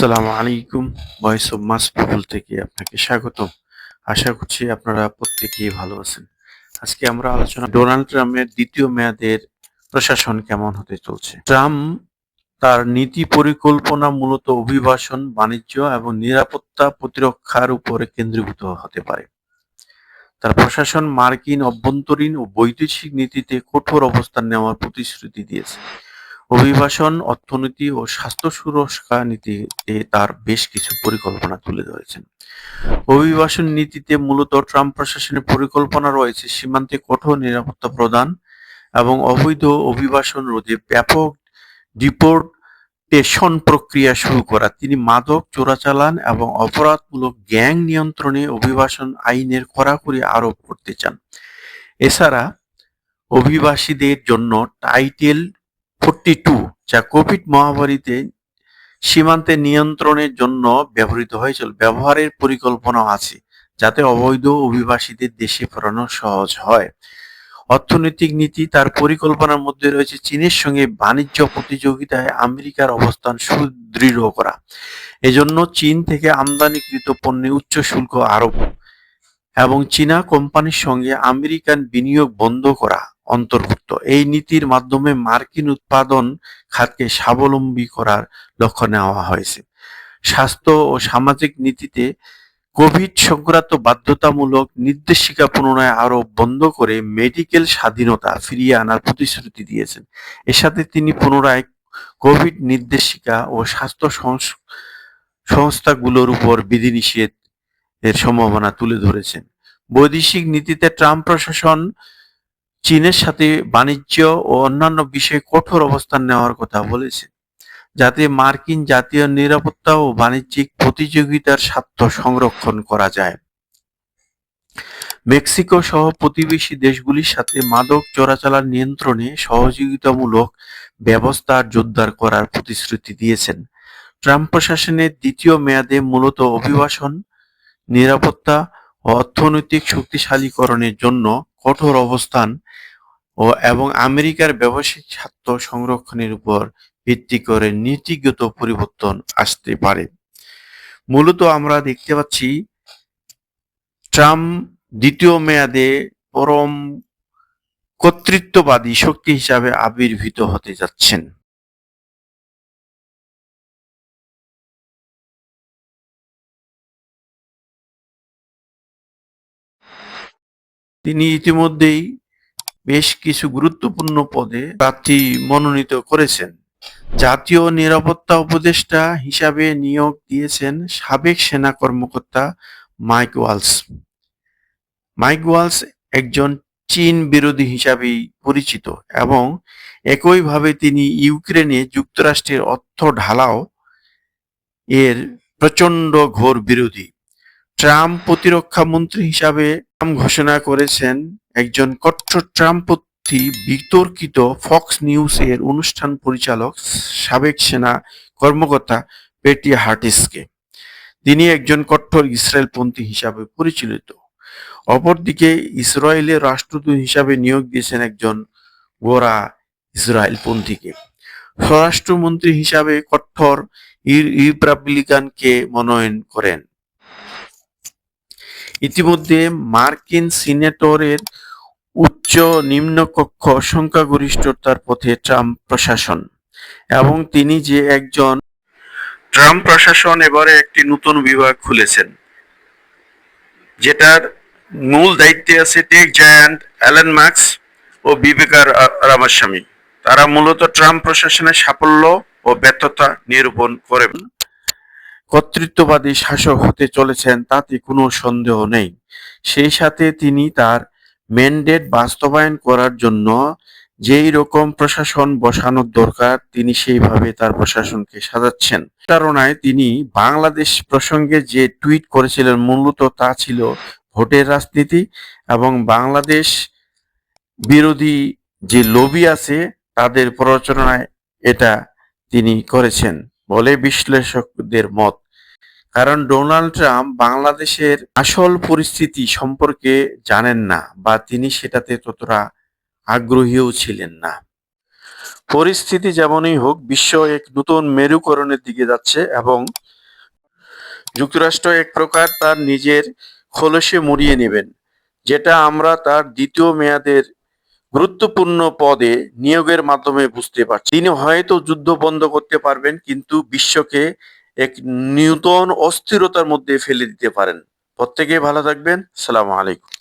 আসসালামু আলাইকুম। Voice of mass people থেকে আপনাকে স্বাগতম। আশা করছি আপনারা প্রত্যেকেই ভালো আছেন। আজকে আমরা আলোচনা ডোনাল্ড ট্রাম্পের দ্বিতীয় মেয়াদের প্রশাসন কেমন হতে চলছে। ট্রাম্প তার নীতি পরিকল্পনা মূলত অভিবাসন, বাণিজ্য এবং নিরাপত্তা প্রতিরক্ষার উপরে কেন্দ্রীভূত হতে পারে। তার প্রশাসন মার্কিন অভ্যন্তরীণ ও বৈদেশিক নীতিতে কঠোর অবস্থান নেওয়ার প্রতিশ্রুতি দিয়েছে। অভিবাসন, অর্থনীতি ও স্বাস্থ্য সুরক্ষা নীতিতে তার বেশ কিছু পরিকল্পনা তুলে ধরেছেন। অভিবাসন নীতিতে মূলত ট্রাম্প প্রশাসনের পরিকল্পনা রয়েছে সীমান্তে কঠোর নিরাপত্তা প্রদান এবং অবৈধ অভিবাসন রোধে ব্যাপক ডিপোর্টেশন প্রক্রিয়া শুরু করা। তিনি মাদক চোরাচালান এবং অপরাধমূলক গ্যাং নিয়ন্ত্রণে অভিবাসন আইনের কড়াকড়ি আরোপ করতে চান। এছাড়া অভিবাসীদের জন্য টাইটেল 42, যা কোভিড মহামারীতে সীমান্তে নিয়ন্ত্রণের জন্য ব্যবহৃত হয়েছিল, ব্যবহারের পরিকল্পনা আছে, যাতে অবৈধ অভিবাসীদের দেশে ফেরানো সহজ হয়। অর্থনৈতিক নীতি, তার পরিকল্পনার মধ্যে রয়েছে চীনের সঙ্গে বাণিজ্য প্রতিযোগিতায় আমেরিকার অবস্থান সুদৃঢ় করা। এজন্য চীন থেকে আমদানিকৃত পণ্যে উচ্চ শুল্ক আরোপ এবং চীনা কোম্পানির সঙ্গে আমেরিকান বিনিয়োগ বন্ধ করা অন্তর্ভুক্ত। এই নীতির মাধ্যমে মার্কিন উৎপাদন খাতকে স্বাবলম্বী করার লক্ষ্য নেওয়া হয়েছে। স্বাস্থ্য ও সামাজিক নীতিতে কোভিড সংক্রান্ত বাধ্যতামূলক নির্দেশিকা পুনরায় আরোপ বন্ধ করে মেডিকেল স্বাধীনতা ফিরিয়ে আনার প্রতিশ্রুতি দিয়েছেন। এর সাথে তিনি পুনরায় কোভিড নির্দেশিকা ও স্বাস্থ্য সংস্থাগুলোর উপর বিধিনিষেধ এর সম্ভাবনা তুলে ধরেছেন। বৈদেশিক নীতিতে ট্রাম্প প্রশাসন চীনের সাথে বাণিজ্য ও অন্যান্য বিষয়ে কঠোর অবস্থান নেওয়ার কথা বলেছে, যাতে মার্কিন জাতীয় নিরাপত্তা ও বাণিজ্যিক প্রতিযোগিতার স্বার্থ সংরক্ষণ করা যায়। মেক্সিকো সহ প্রতিবেশী দেশগুলির সাথে মাদক চোরাচালান নিয়ন্ত্রণে সহযোগিতামূলক ব্যবস্থা জোরদার করার প্রতিশ্রুতি দিয়েছেন। ট্রাম্প প্রশাসনের দ্বিতীয় মেয়াদে মূলত অভিবাসন, নিরাপত্তা ও অর্থনৈতিক শক্তিশালীকরণের জন্য কঠোর অবস্থান এবং আমেরিকার ব্যবসায়িক স্বার্থ সংরক্ষণের উপর ভিত্তি করে নীতিগত পরিবর্তন আসতে পারে। মূলত আমরা দেখতে পাচ্ছি ট্রাম্প দ্বিতীয় মেয়াদে পরম কর্তৃত্ববাদী শক্তি হিসাবে আবির্ভূত হতে যাচ্ছেন। তিনি ইতিমধ্যেই বেশ কিছু গুরুত্বপূর্ণ পদে প্রার্থী মনোনীত করেছেন। জাতীয় নিরাপত্তা উপদেষ্টা হিসাবে নিয়োগ দিয়েছেন সাবেক সেনা কর্মকর্তা মাইক ওয়ালস। মাইক ওয়ালস একজন চীন বিরোধী হিসাবেই পরিচিত এবং একইভাবে তিনি ইউক্রেনে যুক্তরাষ্ট্রের অর্থ ঢালাও এর প্রচণ্ড ঘোর বিরোধী। ট্রাম্প প্রতিরক্ষা মন্ত্রী হিসাবে নাম ঘোষণা করেছেন একজন কট্টর ট্রাম্পপন্থী বিতর্কিত ফক্স নিউজ এর অনুষ্ঠান পরিচালক সাবেক সেনা কর্মকর্তা পেটি হার্টিসকে। তিনি একজন কট্টর ইসরায়েলপন্থী হিসাবে পরিচিত। অপরদিকে ইসরায়েলের রাষ্ট্রদূত হিসাবে নিয়োগ দিয়েছেন একজন গোঁড়া ইসরায়েলপন্থীকে। স্বরাষ্ট্রমন্ত্রী হিসাবে কট্টর রিপাবলিকানকে মনোনয়ন করেন। ইতিমধ্যে মার্কিন সিনেটরের উচ্চ নিম্নকক্ষ সংখ্যাগরিষ্ঠতার পথে ট্রাম্প প্রশাসন এবং তিনি যে একজন ট্রাম্প প্রশাসন এবারে একটি নতুন বিভাগ খুলেছেন, যেটার মূল দায়িত্বে আছে টেক জায়ান্ট অ্যালেন মাস্ক ও বিবেকা রামাস্বামী। তারা মূলত ট্রাম্প প্রশাসনের সাফল্য ও ব্যর্থতা নিরূপণ করেন। কর্তৃত্ববাদী শাসক হতে চলেছেন তাতে কোনো সন্দেহ নেই। সেই সাথে তিনি তার ম্যান্ডেট বাস্তবায়ন করার জন্য যেই রকম প্রশাসন বসানোর দরকার তিনি সেইভাবে তার প্রশাসনকে সাজাচ্ছেন। ধারণায় তিনি বাংলাদেশ প্রসঙ্গে যে টুইট করেছিলেন মূলত তা ছিল ভোটের রাজনীতি এবং বাংলাদেশ বিরোধী যে লবি আছে তাদের প্ররোচনায় এটা তিনি করেছেন বলে বিশ্লেষকদের মত। কারণ ডোনাল্ড ট্রাম্প বাংলাদেশের আসল পরিস্থিতি সম্পর্কে জানেন না বা তিনি সেটাতে ততটা আগ্রহীও ছিলেন না। পরিস্থিতি যেমনই হোক, বিশ্ব এক নতুন মেরুকরণের দিকে যাচ্ছে এবং যুক্তরাষ্ট্র এক প্রকার তার নিজের খোলসে মুড়িয়ে নেবেন, যেটা আমরা তার দ্বিতীয় মেয়াদের গুরুত্বপূর্ণ পদে নিয়োগের মাধ্যমে বুঝতে পারছি। তিনি হয়তো যুদ্ধ বন্ধ করতে পারবেন, কিন্তু বিশ্বকে এক নূতন অস্থিরতার মধ্যে ফেলে দিতে পারেন। প্রত্যেকেই ভালো থাকবেন। আসসালামু আলাইকুম।